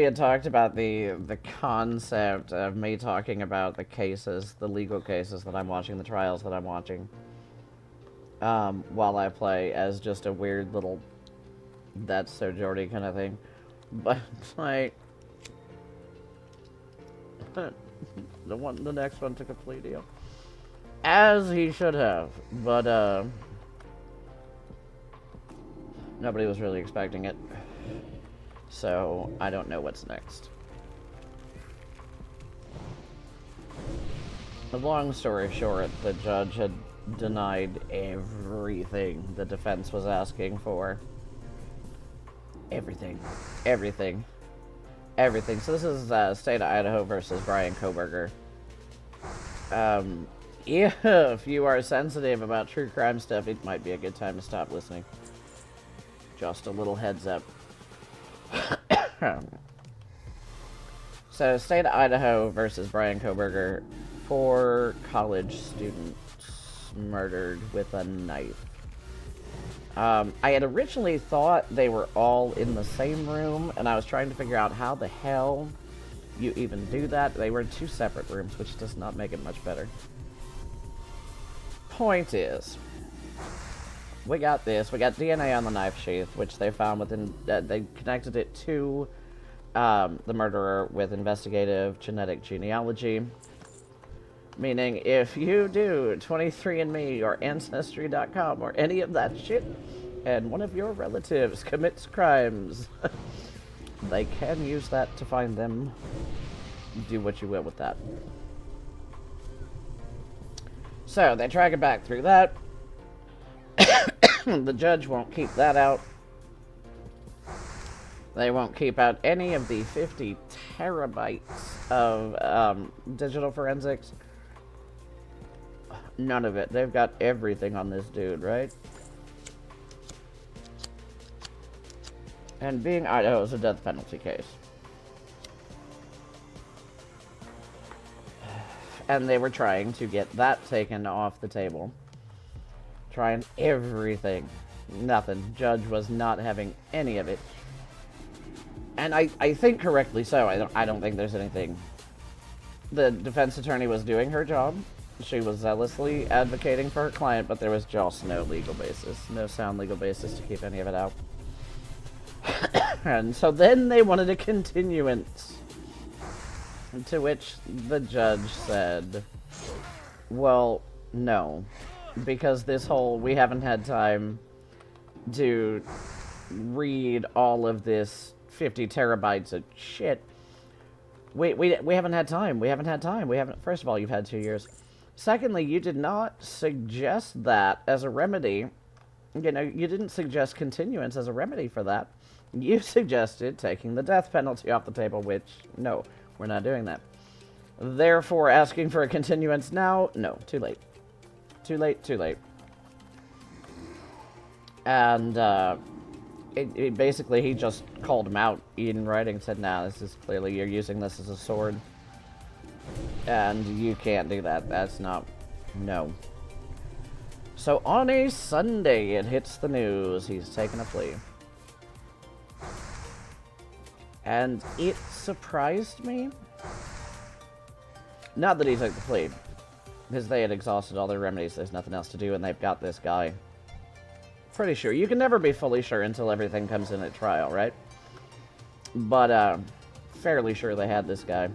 we had talked about the concept of me talking about the cases, the legal cases that I'm watching, the trials that I'm watching, while I play, as just a weird little "that's so Jordy" kind of thing. But like, the next one took a plea deal, as he should have. But nobody was really expecting it, so I don't know what's next. The long story short, the judge had denied everything the defense was asking for. Everything. Everything. Everything. So this is State of Idaho versus Brian Kohberger. If you are sensitive about true crime stuff, it might be a good time to stop listening. Just a little heads up. So, State of Idaho versus Brian Kohberger. 4 college students murdered with a knife. I had originally thought they were all in the same room, and I was trying to figure out how the hell you even do that. They were in 2 separate rooms, which does not make it much better. Point is, we got this. We got DNA on the knife sheath, which they found within... they connected it to the murderer with investigative genetic genealogy. Meaning, if you do 23andMe or Ancestry.com or any of that shit, and one of your relatives commits crimes, they can use that to find them. Do what you will with that. So, they track it back through that. The judge won't keep that out. They won't keep out any of the 50 terabytes of digital forensics. None of it. They've got everything on this dude, right? And being Idaho is a death penalty case. And they were trying to get that taken off the table. Trying everything. Nothing. Judge was not having any of it. And I think correctly so. I don't think there's anything. The defense attorney was doing her job. She was zealously advocating for her client, but there was just no legal basis. No sound legal basis to keep any of it out. And so then they wanted a continuance. To which the judge said, well, no. Because this whole, we haven't had time to read all of this 50 terabytes of shit. We haven't had time. We haven't had time. First of all, you've had 2 years. Secondly, you did not suggest that as a remedy. You know, you didn't suggest continuance as a remedy for that. You suggested taking the death penalty off the table, which, no, we're not doing that. Therefore, asking for a continuance now, no, too late. Too late, too late. And, it basically, he just called him out in writing, said, nah, this is clearly, you're using this as a sword. And you can't do that. That's not... no. So on a Sunday, it hits the news. He's taken a plea. And it surprised me. Not that he took the plea. Because they had exhausted all their remedies. There's nothing else to do, and they've got this guy. Pretty sure. You can never be fully sure until everything comes in at trial, right? But, fairly sure they had this guy.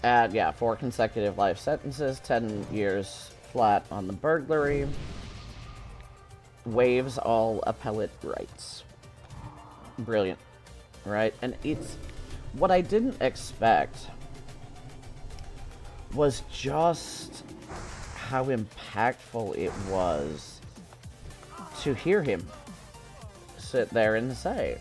And, yeah, 4 consecutive life sentences, 10 years flat on the burglary. Waives all appellate rights. Brilliant. Right? And it's... what I didn't expect was just how impactful it was to hear him sit there and say...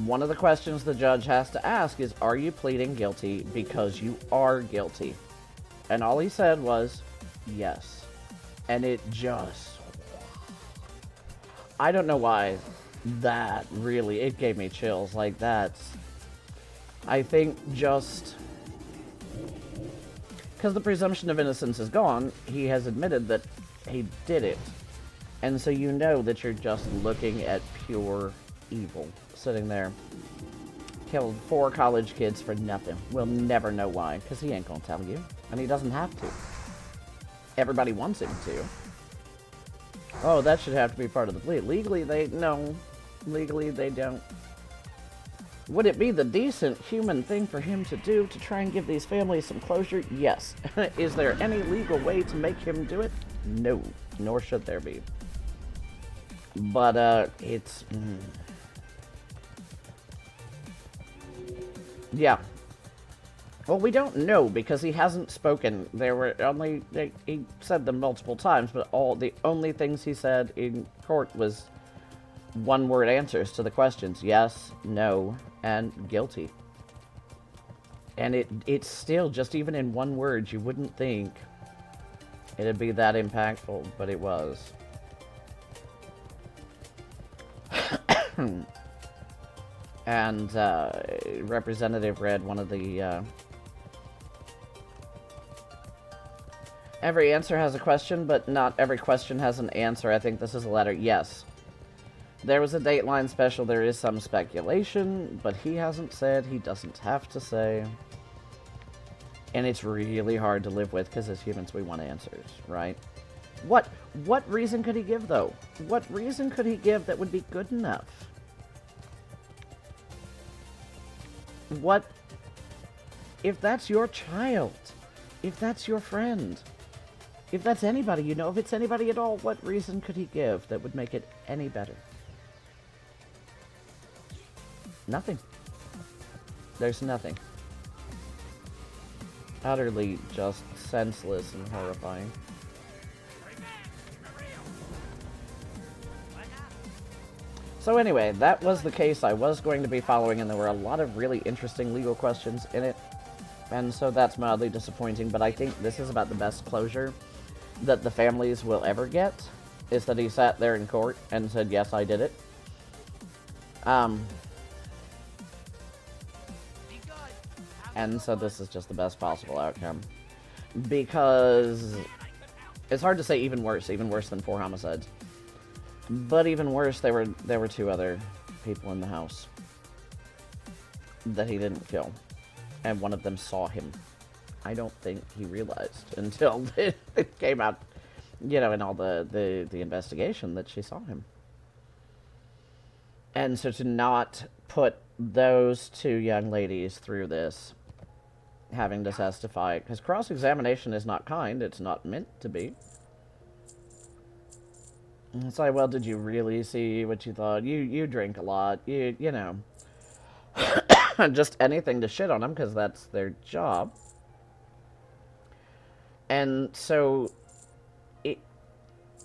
one of the questions the judge has to ask is, are you pleading guilty because you are guilty? And all he said was, yes. And it just... I don't know why that really... it gave me chills. Like, that's... I think just... because the presumption of innocence is gone, he has admitted that he did it. And so you know that you're just looking at pure evil sitting there. Killed 4 college kids for nothing. We'll never know why, because he ain't gonna tell you. And he doesn't have to. Everybody wants him to. Oh, that should have to be part of the plea. Legally, no. Legally, they don't. Would it be the decent human thing for him to do to try and give these families some closure? Yes. Is there any legal way to make him do it? No. Nor should there be. But, it's... Yeah. Well, we don't know because he hasn't spoken. There were only... He said them multiple times, but the only things he said in court was one-word answers to the questions. Yes, no, and guilty. And it's still, just even in one word, you wouldn't think it'd be that impactful, but it was. And Representative read one of the... Every answer has a question, but not every question has an answer. I think this is a letter. Yes. There was a Dateline special. There is some speculation, but he hasn't said. He doesn't have to say. And it's really hard to live with, because as humans we want answers, right? What reason could he give, though? What reason could he give that would be good enough? What... If that's your child, if that's your friend, if that's anybody you know, if it's anybody at all, what reason could he give that would make it any better? Nothing. There's nothing. Utterly just senseless and horrifying. So anyway, that was the case I was going to be following, and there were a lot of really interesting legal questions in it. And so that's mildly disappointing, but I think this is about the best closure that the families will ever get, is that he sat there in court and said, yes, I did it. And so this is just the best possible outcome. Because it's hard to say even worse than 4 homicides. But even worse, there were 2 other people in the house that he didn't kill. And one of them saw him. I don't think he realized until it came out, you know, in all the investigation that she saw him. And so to not put those 2 young ladies through this, having to testify, because cross-examination is not kind, it's not meant to be. It's like, well, did you really see what you thought? You drink a lot, you know. Just anything to shit on them, because that's their job. And so,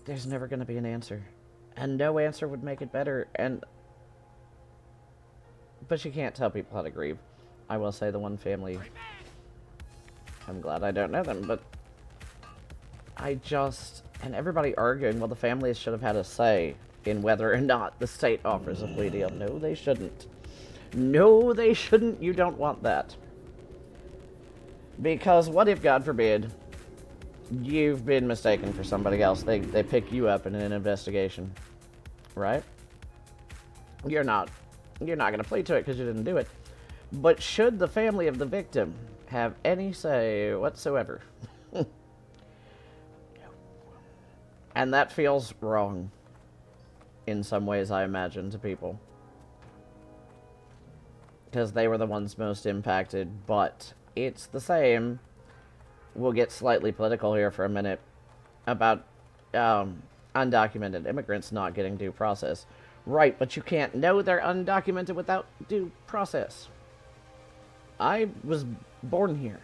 there's never going to be an answer. And no answer would make it better. But you can't tell people how to grieve. I will say the one family, I'm glad I don't know them, but and everybody arguing, well, the families should have had a say in whether or not the state offers a plea deal. No, they shouldn't. No, they shouldn't. You don't want that. Because what if, God forbid, you've been mistaken for somebody else? They pick you up in an investigation, right? You're not going to plead to it because you didn't do it. But should the family of the victim have any say whatsoever? And that feels wrong in some ways, I imagine, to people. Because they were the ones most impacted, but it's the same. We'll get slightly political here for a minute about undocumented immigrants not getting due process. Right, but you can't know they're undocumented without due process. I was born here,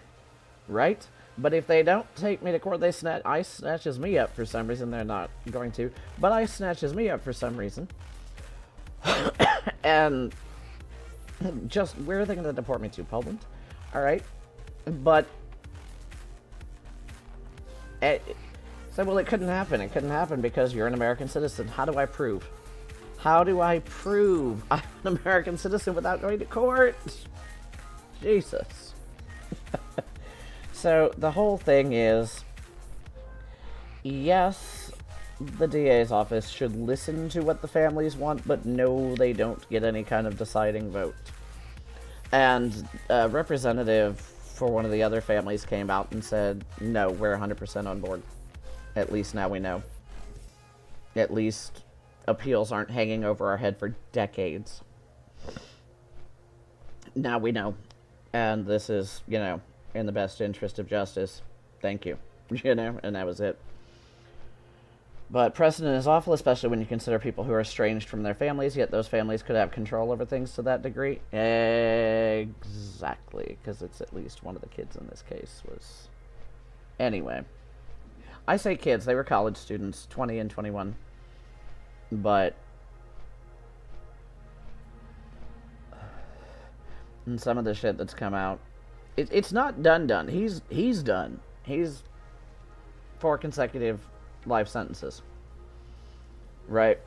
right? But if they don't take me to court, ICE snatches me up for some reason. They're not going to, but ICE snatches me up for some reason. And just, where are they going to deport me to? Poland? Alright. But so, well, it couldn't happen. It couldn't happen because you're an American citizen. How do I prove? How do I prove I'm an American citizen without going to court? Jesus. So, the whole thing is, yes, the DA's office should listen to what the families want, but no, they don't get any kind of deciding vote. And a representative for one of the other families came out and said, no, we're 100% on board. At least now we know. At least appeals aren't hanging over our head for decades. Now we know. And this is, you know, in the best interest of justice. Thank you. You know, and that was it. But precedent is awful, especially when you consider people who are estranged from their families, yet those families could have control over things to that degree. Exactly, because it's at least one of the kids in this case was... Anyway. I say kids, they were college students, 20 and 21. But... and some of the shit that's come out... It's not done. He's done. He's 4 consecutive life sentences. Right?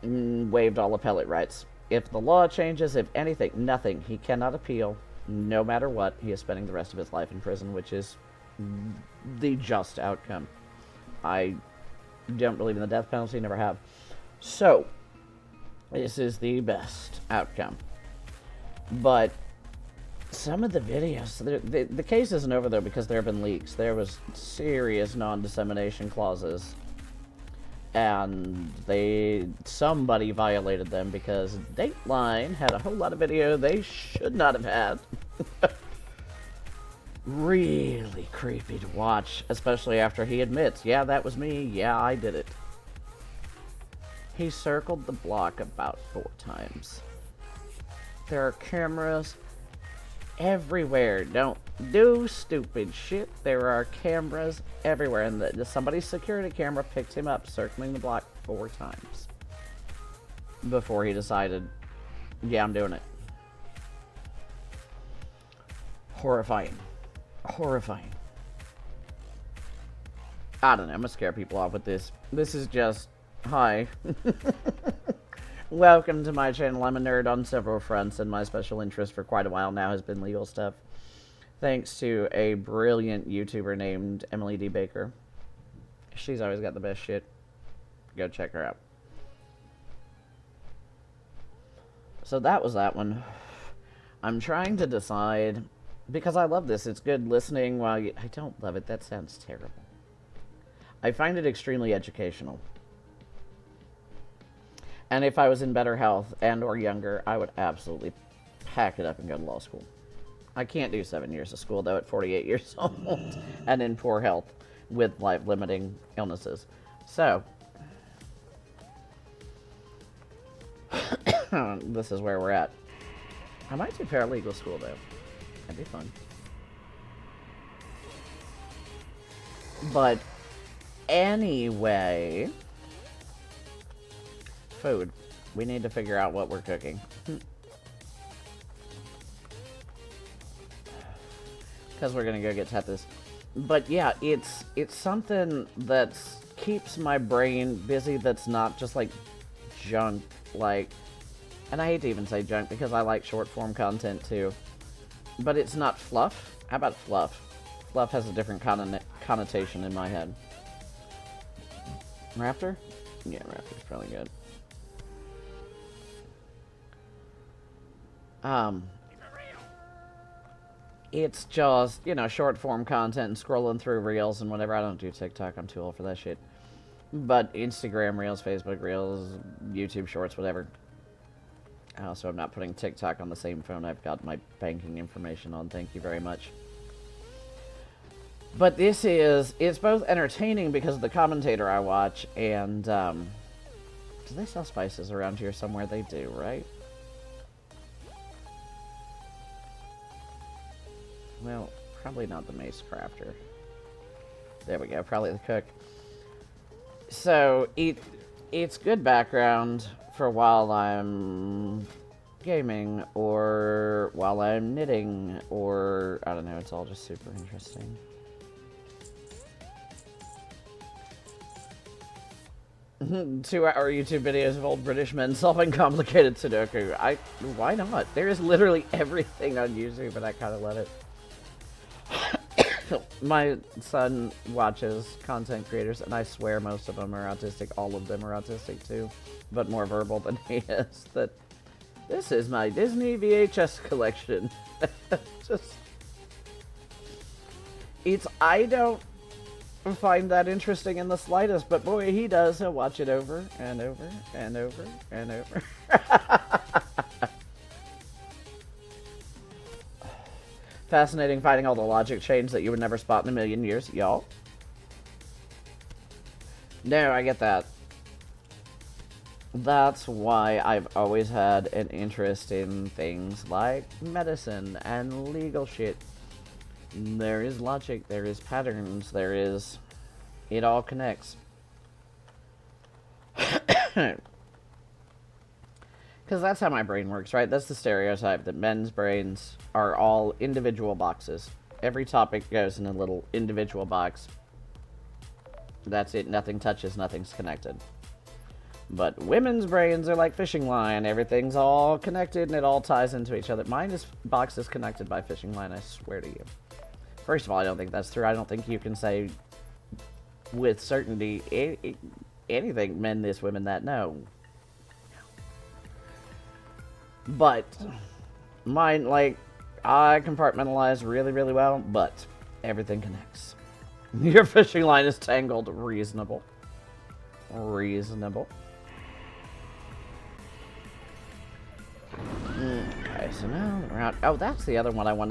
Waived all appellate rights. If the law changes, if anything, nothing. He cannot appeal, no matter what. He is spending the rest of his life in prison, which is the just outcome. I don't believe in the death penalty, never have. So, this is the best outcome. But some of the videos, the case isn't over though because there have been leaks. There was serious non-dissemination clauses, and somebody violated them because Dateline had a whole lot of video they should not have had. Really creepy to watch, especially after he admits, yeah, that was me, yeah, I did it. He circled the block about 4 times. There are cameras everywhere. Don't do stupid shit. There are cameras everywhere, and somebody's security camera picked him up circling the block 4 times before he decided, yeah, I'm doing it. Horrifying. Horrifying. I don't know, I'm gonna scare people off with this. This is just, hi. Welcome to my channel. I'm a nerd on several fronts, and my special interest for quite a while now has been legal stuff. Thanks to a brilliant YouTuber named Emily D. Baker. She's always got the best shit. Go check her out. So that was that one. I'm trying to decide, because I love this. It's good listening while you... I don't love it. That sounds terrible. I find it extremely educational. And if I was in better health and or younger, I would absolutely pack it up and go to law school. I can't do 7 years of school, though, at 48 years old and in poor health with life-limiting illnesses. So, this is where we're at. I might do paralegal school, though. That'd be fun. But anyway... food. We need to figure out what we're cooking. Because we're gonna go get tapas. But yeah, it's something that keeps my brain busy that's not just like junk, like, and I hate to even say junk because I like short form content too. But it's not fluff. How about fluff? Fluff has a different connotation in my head. Raptor? Yeah, Raptor's probably good. It's just, you know, short form content and scrolling through reels and whatever. I don't do TikTok, I'm too old for that shit. But Instagram reels, Facebook reels, YouTube shorts, whatever. Also, I'm not putting TikTok on the same phone I've got my banking information on, thank you very much. But this is, it's both entertaining because of the commentator I watch, and, do they sell spices around here somewhere? They do, right? Well, probably not the mace crafter. There we go, probably the cook. So, it's good background for while I'm gaming, or while I'm knitting, or, I don't know, it's all just super interesting. 2-hour YouTube videos of old British men solving complicated Sudoku. Why not? There is literally everything on YouTube, but I kind of let it. My son watches content creators, and I swear most of them are autistic. All of them are autistic, too. But more verbal than he is. That this is my Disney VHS collection. Just... I don't find that interesting in the slightest, but boy, he does. He'll watch it over and over and over and over. Fascinating finding all the logic chains that you would never spot in a million years, y'all. No, I get that. That's why I've always had an interest in things like medicine and legal shit. There is logic, there is patterns, there is... It all connects. Because that's how my brain works, right? That's the stereotype, that men's brains are all individual boxes. Every topic goes in a little individual box. That's it, nothing touches, nothing's connected. But women's brains are like fishing line. Everything's all connected and it all ties into each other. Mine is box is connected by fishing line, I swear to you. First of all, I don't think that's true. I don't think you can say with certainty anything, men this, women that. No. But mine, like, I compartmentalize really, really well, but everything connects. Your fishing line is tangled. Reasonable. Reasonable. Okay, so now we're out. Oh, that's the other one I wanted.